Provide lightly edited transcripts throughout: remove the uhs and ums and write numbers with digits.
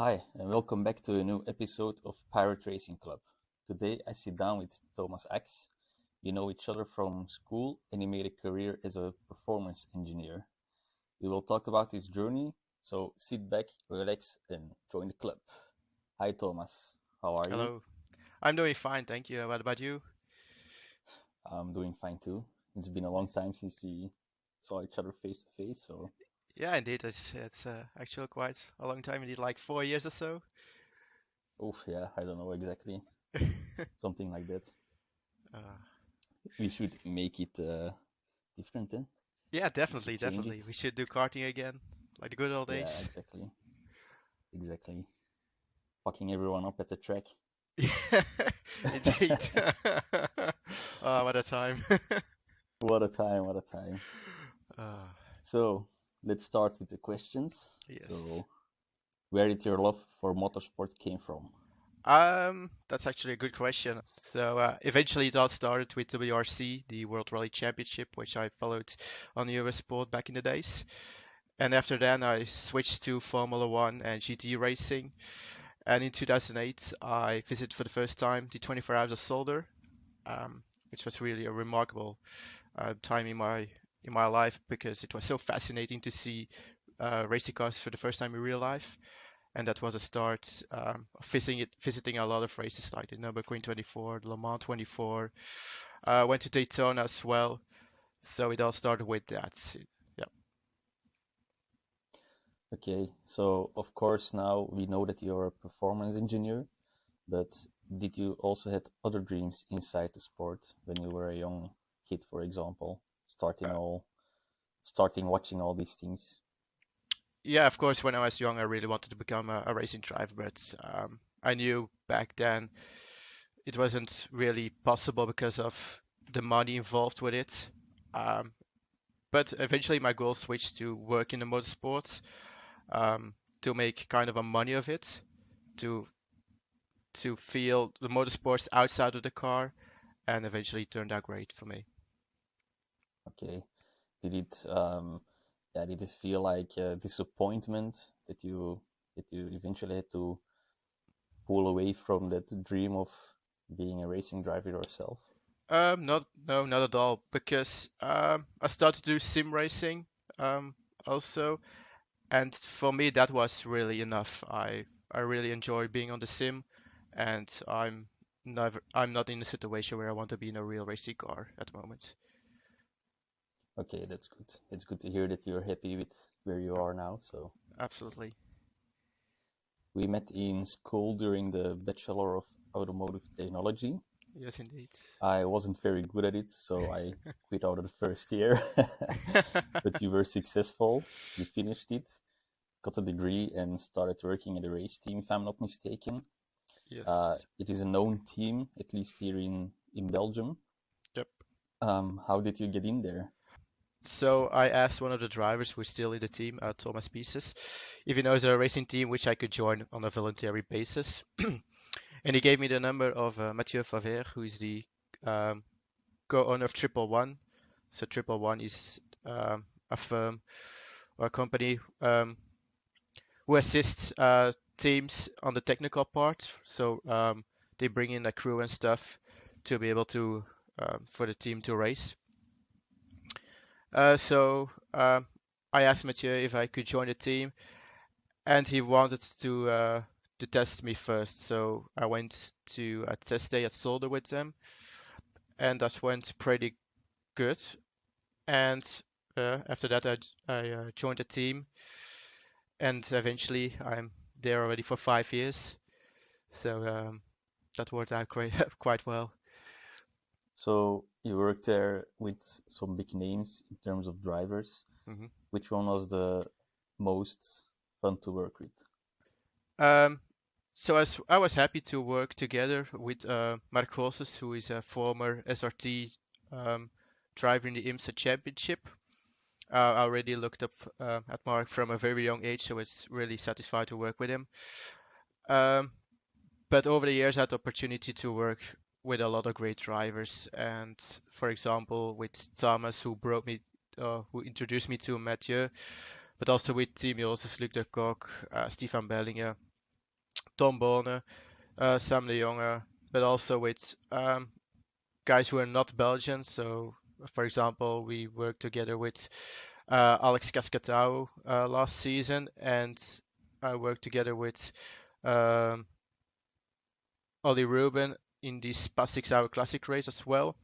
Hi, and welcome back to a new episode of Pirate Racing Club. Today I sit down with Thomas Ackx. We know each other from school and he made a career as a performance engineer. We will talk about his journey, so sit back, relax, and join the club. Hi Thomas, how are you? Hello. I'm doing fine, thank you. What about you? I'm doing fine too. It's been a long Nice. time since we saw each other face to face, so Yeah, indeed. It's actually quite a long time, indeed, like 4 years or so. oof, yeah, I don't know exactly, something like that. uh, We should make it different, eh? yeah, We should definitely, change definitely. it. We should do karting again, like the good old Yeah, days. exactly. Fucking everyone up at the track. Yeah, indeed. What a time. What a time, what a time. Uh, So, let's start with the questions. yes. So, where did your love for motorsport came from? That's actually a good question. So eventually it all started with WRC, the World Rally Championship, which I followed on Eurosport back in the days. And after that, I switched to Formula One and GT racing. And in 2008, I visited for the first time the 24 Hours of Solder, which was really a remarkable time in my life because it was so fascinating to see racing cars for the first time in real life. And that was a start of visiting a lot of races like the Nürburgring 24, the Le Mans 24. Went to Daytona as well. So it all started with that. Yeah. Okay, so of course now we know that you're a performance engineer, but did you also had other dreams inside the sport when you were a young kid, for example, Uh, starting watching all these things? yeah, of course, when I was young, I really wanted to become a racing driver, but I knew back then it wasn't really possible because of the money involved with it. Um, but eventually, my goal switched to work in the motorsports um, to make kind of a money of it, to feel the motorsports outside of the car, and eventually it turned out great for me. Okay, did it did it feel like a disappointment that you eventually had to pull away from that dream of being a racing driver yourself? Not no, not at all, because I started to do sim racing um, also, and for me that was really enough. I really enjoy being on the sim, and I'm not in a situation where I want to be in a real racing car at the moment. Okay, that's good. It's good to hear that you're happy with where you Yeah, are now. So absolutely. we met in school during the Bachelor of Automotive Technology. Yes, indeed. I wasn't very good at it, so I quit out of the first year. But you were successful. You finished it, got a degree, and started working at a race team, if I'm not mistaken. Yes. It is a known team, at least here in Belgium. Yep. How did you get in there? So I asked one of the drivers who's still in the team, Thomas Pieces, if he knows a racing team which I could join on a voluntary basis. And he gave me the number of Mathieu Faver, who is the um, co-owner of Triple One. So Triple One is a firm or a company who assists teams on the technical part. So they bring in a crew and stuff to be able to for the team to race. So I asked Mathieu if I could join the team, and he wanted to test me first. So I went to a test day at Solder with them, and that went pretty good. And after that, I joined the team, and eventually I'm there already for 5 years. So that worked out quite well. So you worked there with some big names in terms of drivers. hmm Which one was the most fun to work with? Um, so I was happy to work together with Mark Vosses, who is a former SRT um, driver in the IMSA Championship. I already looked up at Mark from a very young age, so it's really satisfied to work with him. Um, but over the years, I had the opportunity to work with a lot of great drivers, and for example, with Thomas, who introduced me to Mathieu, but also with Tim Joseph, Luc de Kock, Stefan Bellinger. Tom Bonne, Sam de Jonge, but also with guys who are not Belgian. So, for example, we worked together with Alex Cascatao last season, and I worked together with um, Ollie Rubin in the past 6 hour classic race as well.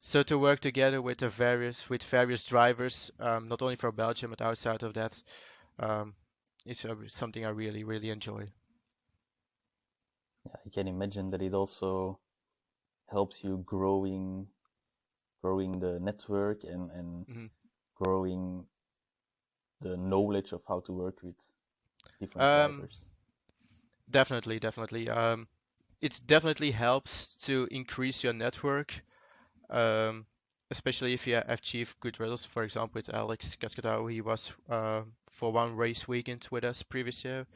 So to work together with various drivers, not only for Belgium but outside of that, um, is something I really enjoy. Yeah, I can imagine that it also helps you growing the network and Mhm. growing the knowledge of how to work with different Um, drivers. definitely. It definitely helps to increase your network, um, especially if you achieve good results. For example, with Alex Cascadao, he was for one race weekend with us previous year,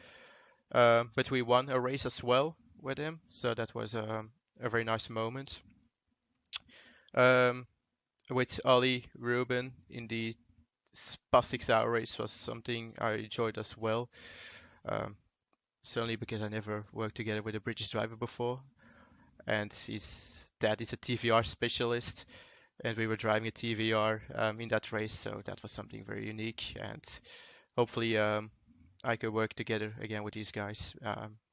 but we won a race as well with him, so that was a very nice moment. Um, with Ali Rubin in the past 6 hour race was something I enjoyed as well. Um, certainly because I never worked together with a British driver before, and his dad is a TVR specialist, and we were driving a TVR in that race, so that was something very unique. And hopefully, I could work together again with these guys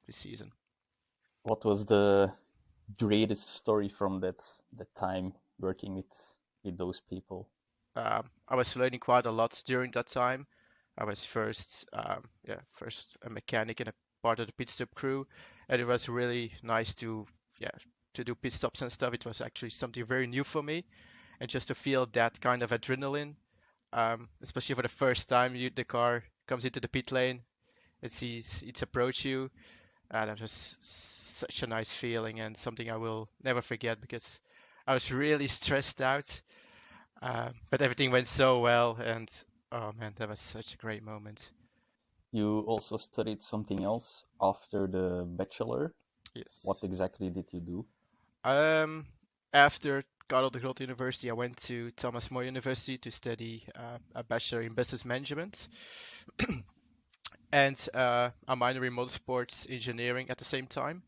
this season. What was the greatest story from that time working with those people? I was learning quite a lot during that time. I was first a mechanic and a part of the pit stop crew, and it was really nice yeah, to do pit stops and stuff. It was actually something very new for me, and just to feel that kind of adrenaline, especially for the first time the car comes into the pit lane, it sees it approach you. That was such a nice feeling and something I will never forget because I was really stressed out, but everything went so well, and oh man, that was such a great moment. You also studied something else after the bachelor. What Yes. exactly did you do? Um, after Karel de Grote University, I went to Thomas University to study a bachelor in business management and a minor in motorsports engineering at the same time.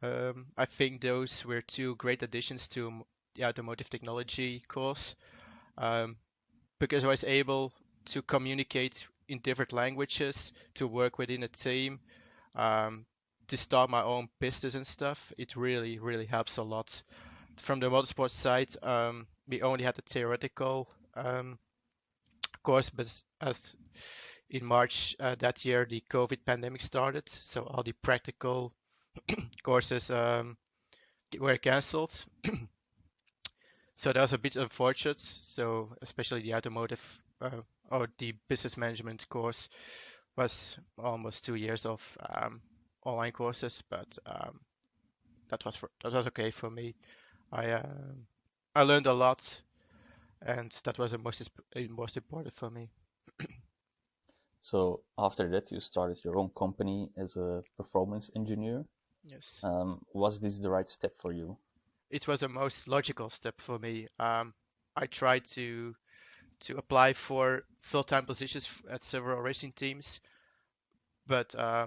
I think those were two great additions to the automotive technology course um, because I was able to communicate in different languages, to work within a team, um, to start my own business and stuff. It really helps a lot. From the motorsport side, we only had the theoretical course, but as in March that year, the COVID pandemic started, so all the practical courses were cancelled. So that was a bit unfortunate. So especially the automotive or the business management course was almost 2 years of online courses, but that was okay for me. I um I learned a lot, and that was the most important for me. So after that, you started your own company as a performance engineer. Yes, Was this the right step for you? it was the most logical step for me. I tried to apply for full-time positions at several racing teams, but I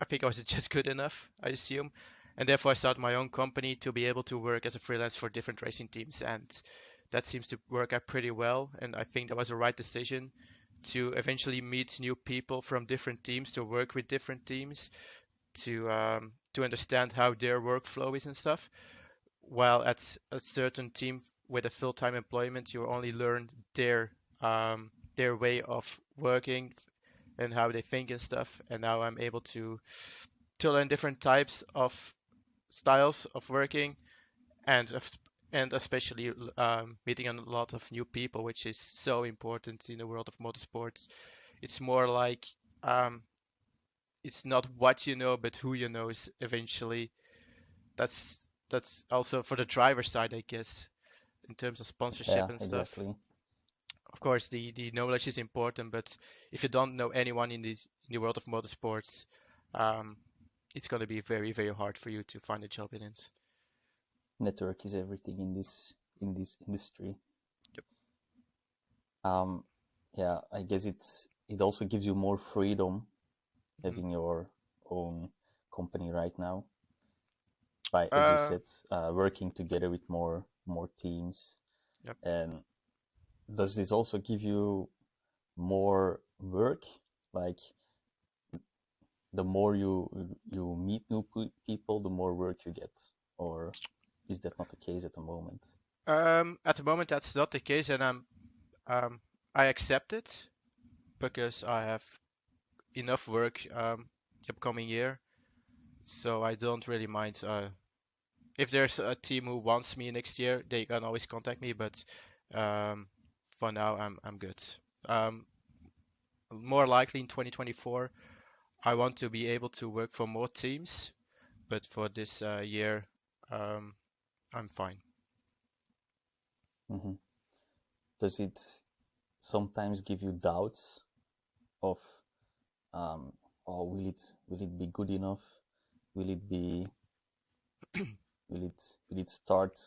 think I was just good enough, I assume. And therefore, I started my own company to be able to work as a freelance for different racing teams. And that seems to work out pretty well. And I think that was the right decision to eventually meet new people from different teams, to work with different teams, to understand how their workflow is and stuff. While at a certain team with a full-time employment, you only learn their way of working and how they think and stuff. And now I'm able to learn different types of styles of working and and especially meeting a lot of new people, which is so important in the world of motorsports. It's more like um, it's not what you know, but who you know is eventually. That's also for the driver side, I guess, in terms of sponsorship Yeah, and stuff. exactly. Of course, the knowledge is important, but if you don't know anyone in the world of motorsports, um, it's going to be very hard for you to find a job in it. Network is everything in this industry. Yep. Um, yeah, I guess it also gives you more freedom Mhm. having your own company right now? By, as you Uh, said, working together with more teams. yep. And does this also give you more work? Like the more you meet new people, the more work you get, or is that not the case at the moment? At the moment, that's not the case, and I accept it because I have enough work the upcoming year, so I don't really mind. If there's a team who wants me next year, they can always contact me, but um, for now, I'm good. Um, More likely in 2024, I want to be able to work for more teams, but for this year, um, I'm fine. Hmm. Does it sometimes give you doubts of, um, oh, will it be good enough? Will it be will it start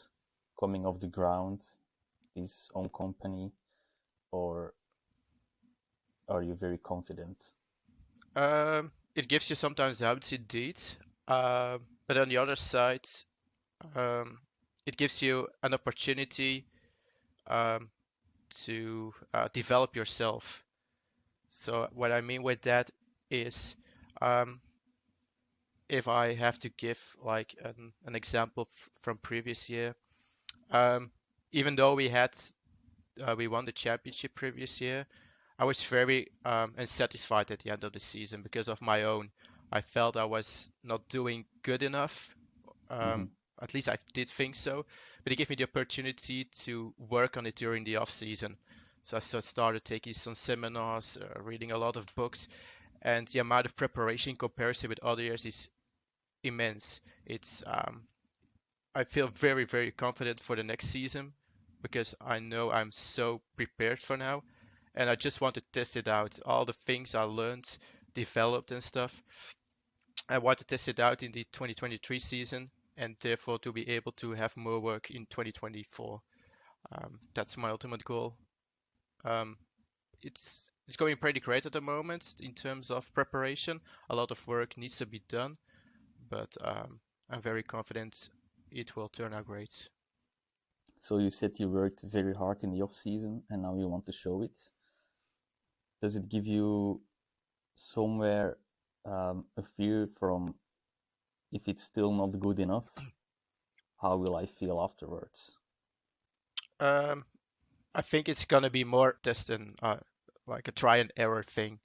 coming off the ground, this own company, or are you very confident? It gives you sometimes doubts indeed, but on the other side, um, it gives you an opportunity um, to develop yourself. So what I mean with that is, um, if I have to give like an example from previous year, um, even though we won the championship previous year, I was very unsatisfied at the end of the season because of my own. I felt I was not doing good enough. Hmm. At least I did think so, but it gave me the opportunity to work on it during the off season. So I started taking some seminars, reading a lot of books, and the amount of preparation in comparison with other years is immense. It's I feel very, very confident for the next season because I know I'm so prepared for now, and I just want to test it out. All the things I learned, developed, and stuff. I want to test it out in the 2023 season, and therefore to be able to have more work in 2024. That's my ultimate goal. Um, it's going pretty great at the moment in terms of preparation. A lot of work needs to be done, but I'm very confident it will turn out great. So you said you worked very hard in the off season, and now you want to show it. Does it give you somewhere a fear from, if it's still not good enough, how will I feel afterwards? Um, I think it's gonna be more test than like a try and error thing,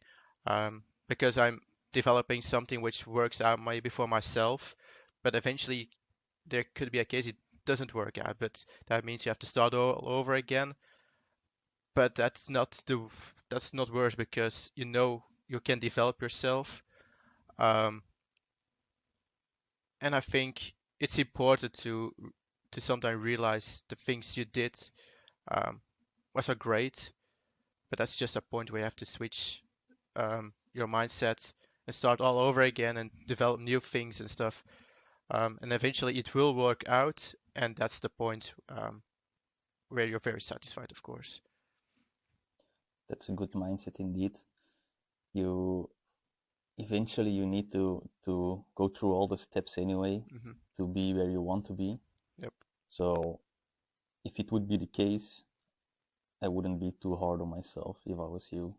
because I'm developing something which works out maybe for myself, but eventually there could be a case it doesn't work out, but that means you have to start all over again. But that's not worse because you know you can develop yourself, um, and I think it's important to sometimes realize the things you did um, was a great, but that's just a point where you have to switch your mindset and start all over again and develop new things and stuff. And eventually it will work out, and that's the point where you're very satisfied, of course. That's a good mindset indeed. You eventually you need to go through all the steps anyway Hmm. to be where you want to be. Yep. So if it would be the case, I wouldn't be too hard on myself if I was you.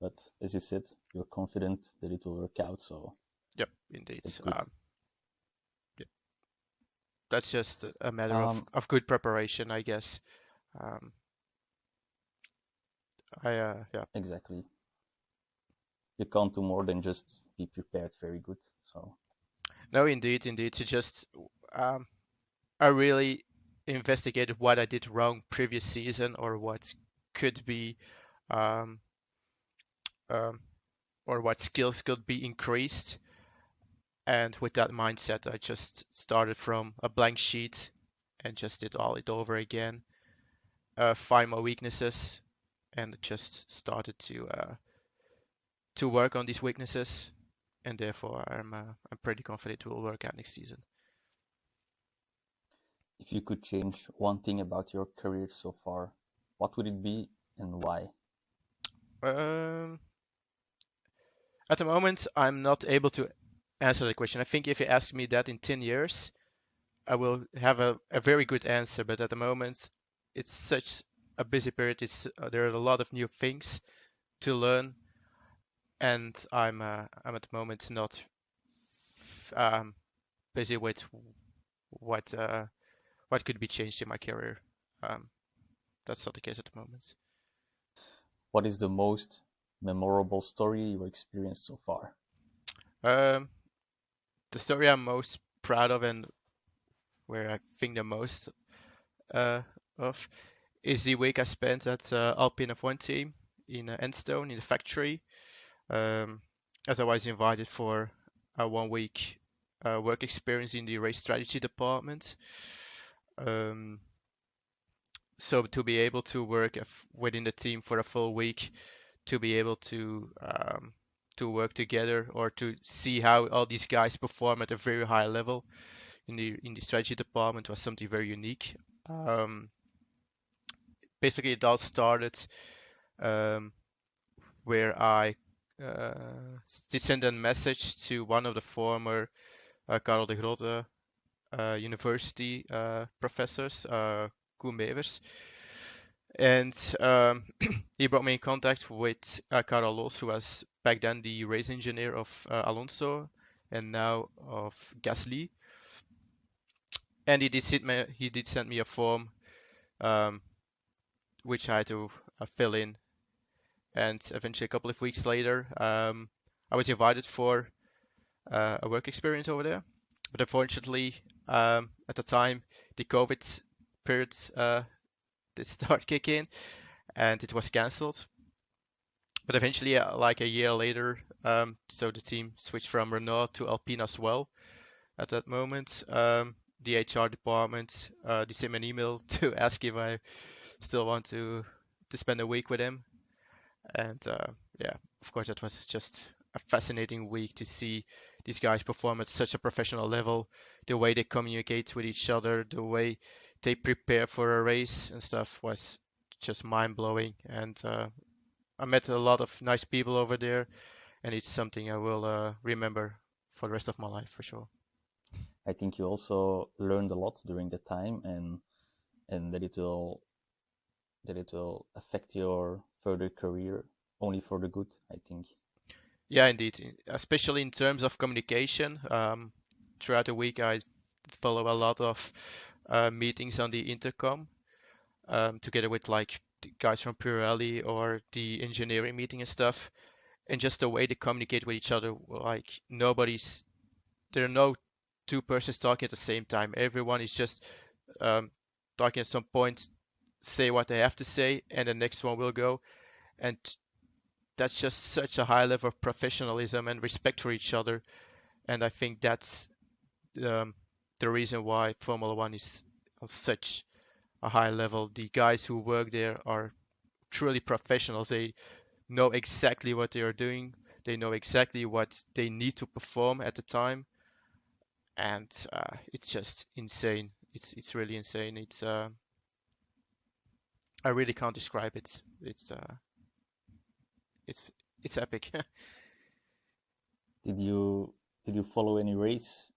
But as you said, you're confident that it will work out, so Yep. Indeed. that's good. Yeah, that's just a matter Um, of good preparation, I guess. Um, yeah. exactly. You can't do more than just be prepared very good. So, No, indeed, indeed. To just um, I really investigated what I did wrong previous season or what could be um, um, or what skills could be increased. And with that mindset, I just started from a blank sheet and just did all it over again. Find my weaknesses and just started to work on these weaknesses. And therefore, I'm pretty confident it will work out next season. if you could change one thing about your career so far, what would it be and why? Um, at the moment, I'm not able to answer the question. I think if you ask me that in 10 years, I will have a very good answer. But at the moment, it's such a busy period. There are a lot of new things to learn, and I'm at the moment not um, busy with what uh, what could be changed in my career. Um, that's not the case at the moment. What is the most memorable story you experienced so far? Um, the story I'm most proud of and where I think the most uh, of is the week I spent at Alpine F1 team in Enstone in the factory, um, as I was invited for a 1 week work experience in the race strategy department. Um, so to be able to work within the team for a full week, to be able to work together or to see how all these guys perform at a very high level in the strategy department was something very unique. Um, Basically, it all started um, where I did send a message to one of the former Karel de Grote university professors, Koen Bevers, and he brought me in contact with Karel Los, who was back then the race engineer of Alonso and now of Gasly. And he did send me a form um, which I had to fill in. And eventually, a couple of weeks later, I was invited for a work experience over there. But unfortunately, at the time, the COVID period did start kicking, and it was cancelled. But eventually, like a year later, so the team switched from Renault to Alpine as well. At that moment, the HR department they sent me an email to ask if I still want to spend a week with him. And yeah, of course, that was just a fascinating week to see these guys perform at such a professional level, the way they communicate with each other, the way they prepare for a race and stuff was just mind blowing. And I met a lot of nice people over there, and it's something I will remember for the rest of my life for sure. I think you also learned a lot during the time, and that it will affect your further career only for the good, I think. Yeah, indeed, especially in terms of communication. Throughout the week, I follow a lot of meetings on the intercom together with like the guys from Pirelli or the engineering meeting and stuff. And just the way they communicate with each other, like there are no two persons talking at the same time. Everyone is just um, talking at some point, say what they have to say, and the next one will go. And that's just such a high level of professionalism and respect for each other. And I think that's um, the reason why Formula One is on such a high level. The guys who work there are truly professionals. They know exactly what they are doing. They know exactly what they need to perform at the time, and it's just insane. It's really insane. I really can't describe it. It's it's epic. Did you follow any race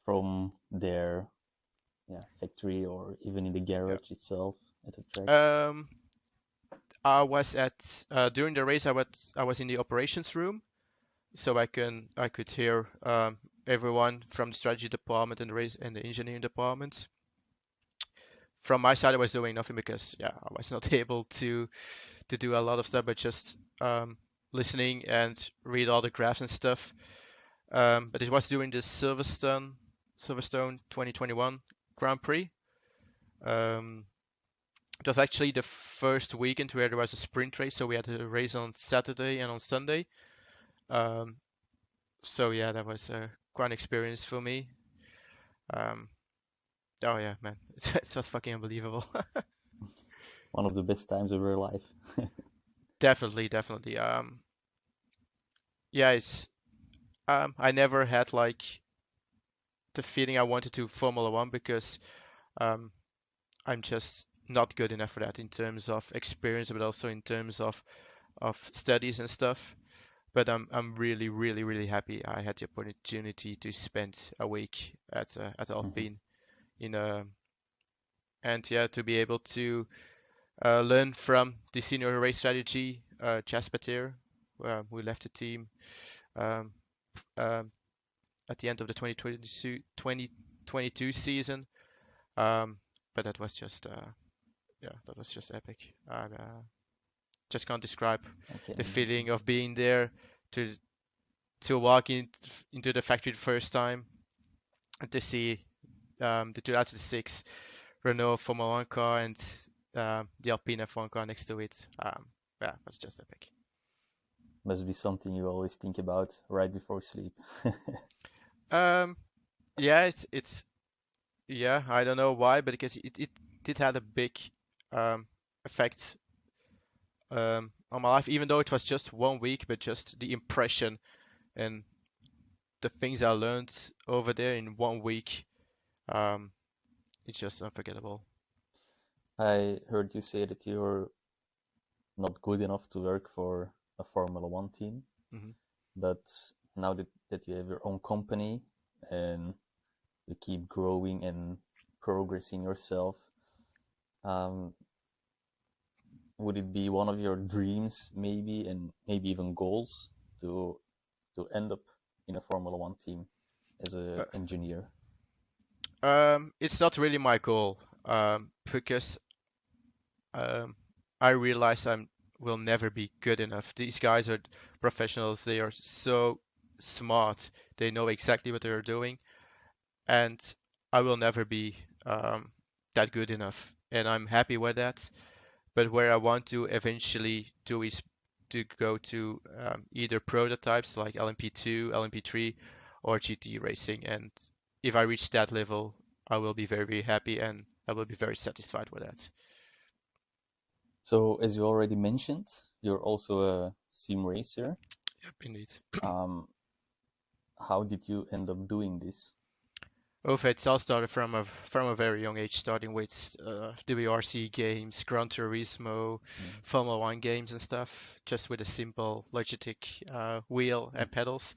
from their, yeah, factory or even in the Yeah. garage itself at the track? Um, I was at during the race. I was in the operations room, so I could hear everyone from the strategy department and the race and the engineering department. From my side, I was doing nothing because yeah, I was not able to do a lot of stuff, but just listening and read all the graphs and stuff. But it was during the Silverstone 2021 Grand Prix. Um, it was actually the first weekend where there was a sprint race, so we had a race on Saturday and on Sunday. Um, so yeah, that was quite an experience for me. Um, oh yeah, man, it was fucking unbelievable. One of the best times of your life. Definitely, definitely. Yeah, it's I never had like the feeling I wanted to Formula One because um, I'm just not good enough for that in terms of experience, but also in terms of studies and stuff. but I'm really really really happy I had the opportunity to spend a week at Hmm. Alpine in and yeah, to be able to learn from the senior race strategy, Jasper, who left the team um, um, at the end of the 2022 season. Um, but that was just yeah, that was just epic. I just can't describe I can the imagine. feeling of being there to walk into the factory the first time and to see the 2006 Renault Formula One car and the Alpine F1 car next to it. Yeah, that's just epic. Must be something you always think about right before sleep. Um, yeah, it's yeah, I don't know why, but because it did have a big um, effect on my life, even though it was just 1 week, but just the impression and the things I learned over there in 1 week, um, it's just unforgettable. I heard you say that you're not good enough to work for a Formula One team, Hmm. but now that you have your own company and you keep growing and progressing yourself, um, would it be one of your dreams, maybe, and maybe even goals to end up in a Formula One team as an engineer? It's not really my goal, because um, I realize I will never be good enough. These guys are professionals. They are so smart. They know exactly what they're doing, and I will never be that good enough. And I'm happy with that. But where I want to eventually do is to go to either prototypes like LMP2, LMP3, or GT racing. And if I reach that level, I will be very, very happy and I will be very satisfied with that. So, as you already mentioned, you're also a sim racer. Yep, indeed. Um, how did you end up doing this? Both it's all started from a very young age, starting with WRC games, Gran Turismo, Mm. Formula One games and stuff, just with a simple Logitech wheel and pedals.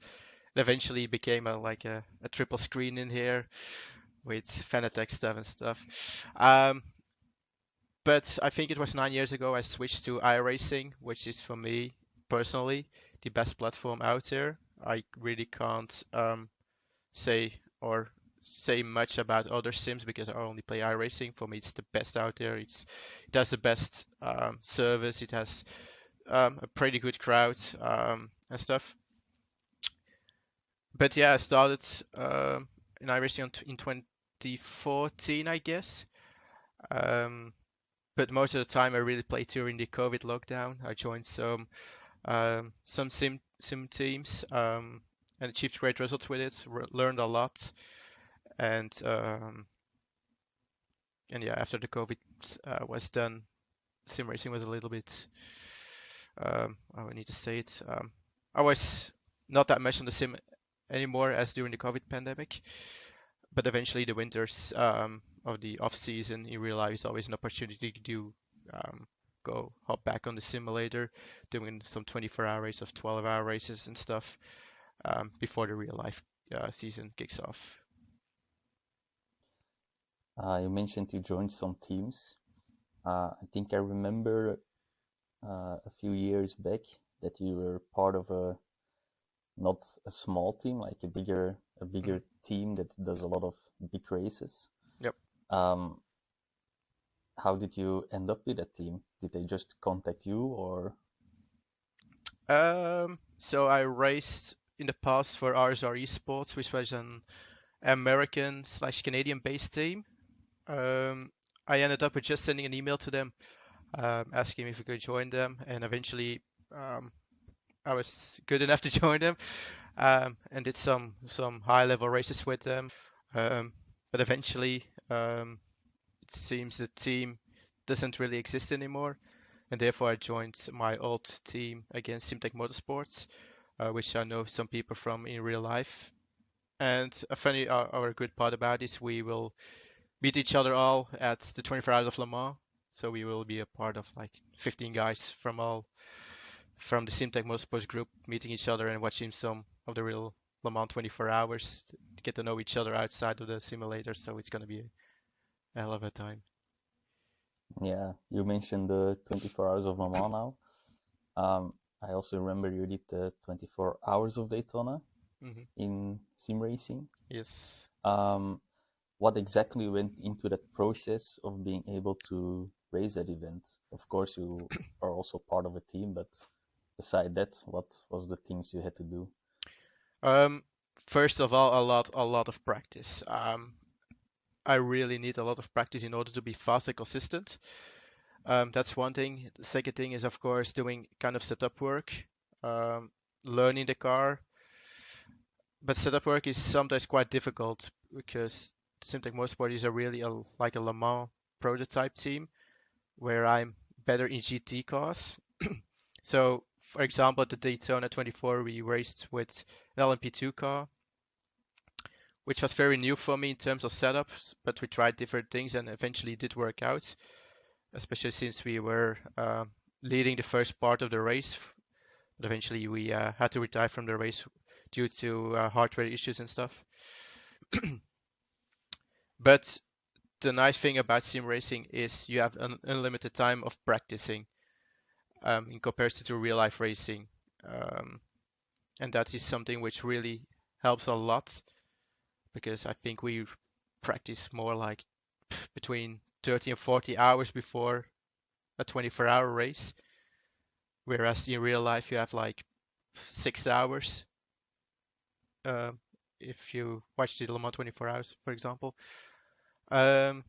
It eventually became a triple screen in here with Fanatec stuff and stuff. But I think it was 9 years ago I switched to iRacing, which is for me personally the best platform out there. I really can't say or say much about other sims because I only play iRacing. For me, it's the best out there. It has the best service. It has a pretty good crowd and stuff. But yeah, I started in iRacing in 2014, I guess. Um, but most of the time, I really played during the COVID lockdown. I joined some sim teams and achieved great results with it. Learned a lot, and yeah, after the COVID was done, sim racing was a little bit. How I need to say it. I was not that much on the sim anymore as during the COVID pandemic, but eventually the winters of the off season in real life is always an opportunity to um, go hop back on the simulator, doing some 24-hour races of 12-hour races and stuff before the real life season kicks off. You mentioned you joined some teams. I think I remember a few years back that you were part of a not a small team, like a Mhm. bigger team that does a lot of big races. Yep. Um, how did you end up with that team? Did they just contact you, or? So I raced in the past for RSR Esports, which was an American slash Canadian based team. Um, I ended up with just sending an email to them, asking if we could join them, and eventually um, I was good enough to join them and did some high level races with them. Um, but eventually, it seems the team doesn't really exist anymore, and therefore I joined my old team against Simtech Motorsports, which I know some people from in real life. And a funny or a good part about this, we will beat each other all at the 24 Hours of Le Mans. So we will be a part of like 15 guys from all from the Simtech Motorsports group, meeting each other and watching some of the real Le Mans 24 hours to get to know each other outside of the simulator. So it's going to be a hell of a time. Yeah, you mentioned the 24 hours of Le Mans now. I also remember you did the 24 hours of Daytona in sim racing. Yes. What exactly went into that process of being able to race that event? Of course, you are also part of a team, but beside that, what was the things you had to do? First of all, a lot of practice. I really need a lot of practice in order to be fast and consistent. That's one thing. The second thing is, of course, doing kind of setup work, learning the car. But setup work is sometimes quite difficult because Simtech Motorsport is like a Le Mans prototype team where I'm better in GT cars. So, for example, at the Daytona 24, we raced with an LMP2 car, which was very new for me in terms of setups, but we tried different things and eventually did work out, especially since we were leading the first part of the race. But eventually we had to retire from the race due to hardware issues and stuff. But the nice thing about sim racing is you have an unlimited time of practicing in comparison to real life racing. And that is something which really helps a lot because I think we practice more like between 30 and 40 hours before a 24-hour race, whereas in real life you have like 6 hours uh, if you watch the Le Mans 24 hours, for example. Um,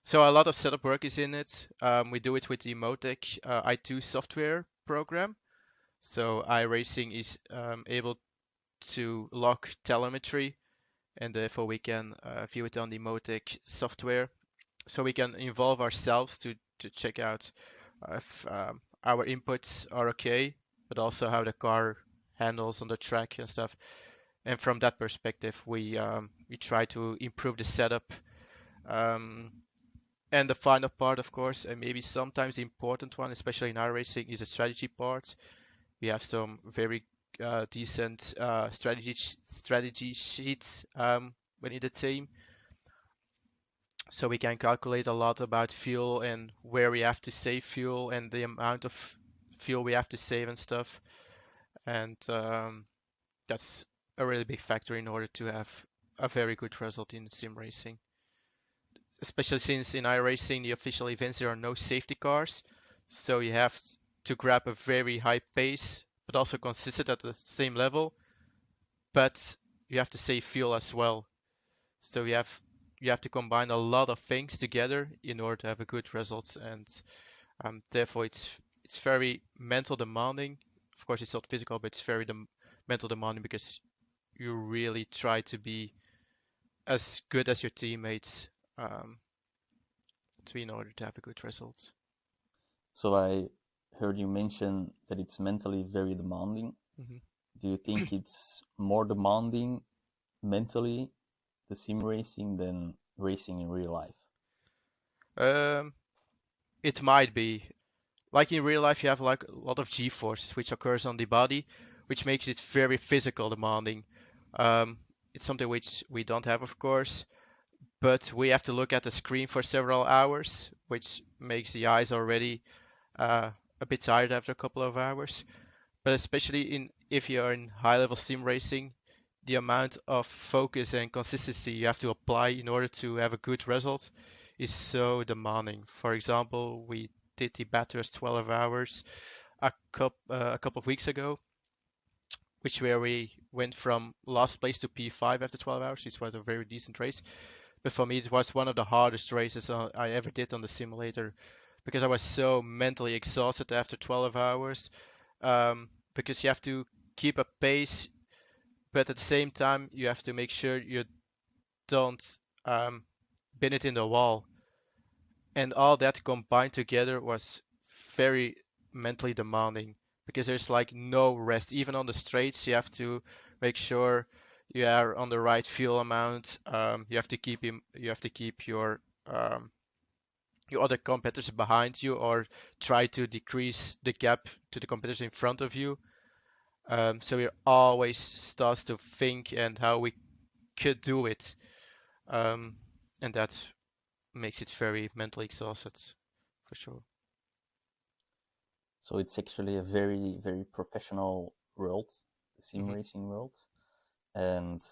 so a lot of setup work is in it. We do it with the Motec i2 software program. So iRacing is able to log telemetry, and therefore we can view it on the Motec software. So we can involve ourselves to check out if our inputs are okay, but also how the car handles on the track and stuff. And from that perspective, we try to improve the setup. Um, and the final part, of course, and maybe sometimes the important one, especially in iRacing, is the strategy part. We have some very decent strategy sheets within the team, so we can calculate a lot about fuel and where we have to save fuel and the amount of fuel we have to save and stuff. And that's a really big factor in order to have a very good result in sim racing. Especially since in iRacing, the official events, there are no safety cars. So you have to grab a very high pace, but also consistent at the same level. But you have to save fuel as well. So you have to combine a lot of things together in order to have a good results. And therefore, it's very mental demanding. Of course, it's not physical, but it's very mental demanding because you really try to be as good as your teammates in order to have a good result. So I heard you mention that it's mentally very demanding. Mm-hmm. Do you think it's more demanding mentally, the sim racing, than racing in real life? It might be. Like in real life, you have like a lot of G-force which occurs on the body, which makes it very physical demanding. It's something which we don't have, of course, but we have to look at the screen for several hours, which makes the eyes already a bit tired after a couple of hours. But especially if you're in high-level sim racing, the amount of focus and consistency you have to apply in order to have a good result is so demanding. For example, we did the Bathurst 12 hours a couple of weeks ago, where we went from last place to P5 after 12 hours. It was a very decent race. But for me, it was one of the hardest races I ever did on the simulator because I was so mentally exhausted after 12 hours. Because you have to keep a pace, but at the same time, you have to make sure you don't pin it in the wall. And all that combined together was very mentally demanding because there's like no rest. Even on the straights, you have to make sure you are on the right fuel amount. You have to keep your your other competitors behind you or try to decrease the gap to the competitors in front of you. So we always starts to think and how we could do it, um, and that makes it very mentally exhausted for sure. So it's actually a very, very professional world, the sim Hmm. racing world. And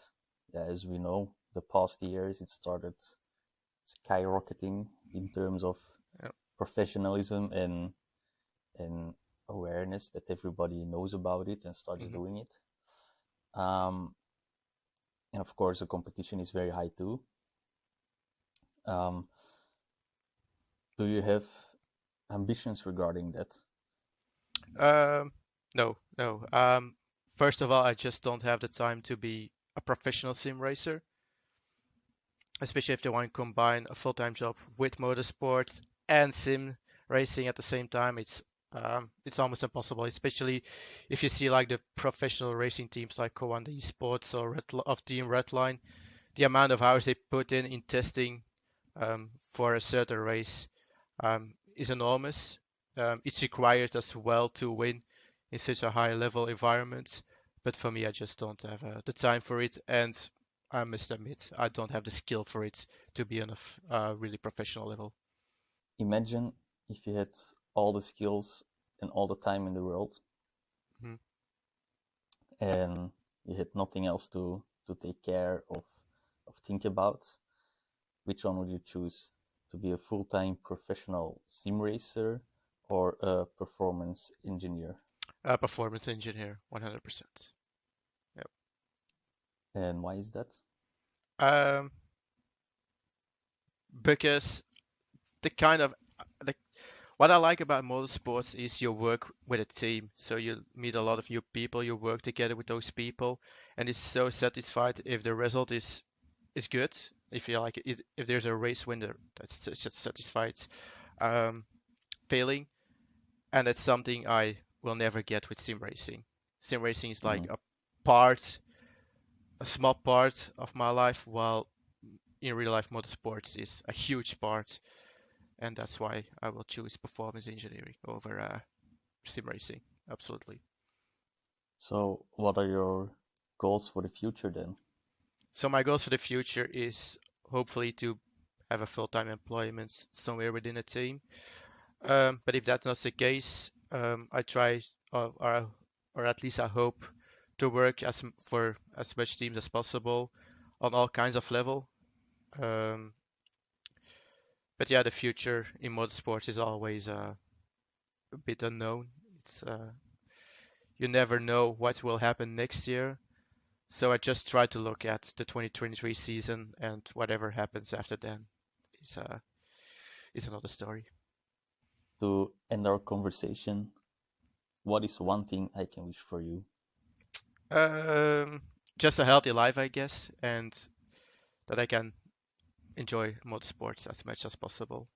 yeah, as we know, the past years it started skyrocketing in terms of Yeah. professionalism and awareness that everybody knows about it and starts Hmm. doing it. Um, and of course, the competition is very high too. Um, do you have ambitions regarding that? Um, no, no. First of all, I just don't have the time to be a professional sim racer, especially if they want to combine a full-time job with motorsports and sim racing at the same time. It's almost impossible, especially if you see like the professional racing teams like Coanda Esports or of Team Redline, the amount of hours they put in testing for a certain race is enormous. It's required as well to win in such a high level environment. But for me, I just don't have the time for it. And I must admit, I don't have the skill for it to be on a really professional level. Imagine if you had all the skills and all the time in the world, Mhm. and you had nothing else to take care of think about. Which one would you choose? To be a full-time professional sim racer or a performance engineer? Performance engineer, 100%. Yep. And why is that? Um, because the kind of the what I like about motorsports is you work with a team. So you meet a lot of new people, you work together with those people, and it's so satisfied if the result is good. If you like it, if there's a race winner, that's such a satisfied um, feeling, and that's something I will never get with sim racing. Sim racing is like Mm. part, a small part of my life, while in real life motorsports is a huge part, and that's why I will choose performance engineering over sim racing. Absolutely. So, what are your goals for the future then? So my goals for the future is hopefully to have a full-time employment somewhere within a team. But if that's not the case, I try or at least I hope to work for as much teams as possible on all kinds of level. Um, but yeah, the future in motorsport is always a bit unknown. It's You never know what will happen next year. So I just try to look at the 2023 season, and whatever happens after then is uh, is another story. To end our conversation, what is one thing I can wish for you? Um, just a healthy life, I guess, and that I can enjoy motorsports as much as possible.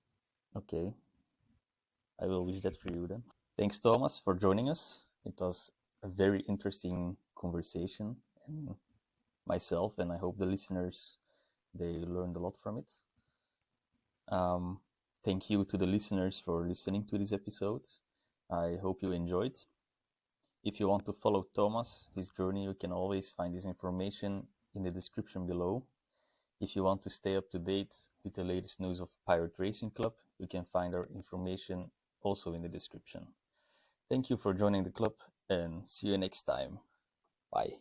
Okay, I will wish that for you then. Thanks, Thomas, for joining us. It was a very interesting conversation, and myself, and I hope the listeners they learned a lot from it. Um, Thank you to the listeners for listening to this episode. I hope you enjoyed. If you want to follow Thomas, his journey, you can always find his information in the description below. If you want to stay up to date with the latest news of Pirate Racing Club, you can find our information also in the description. Thank you for joining the club and see you next time. Bye.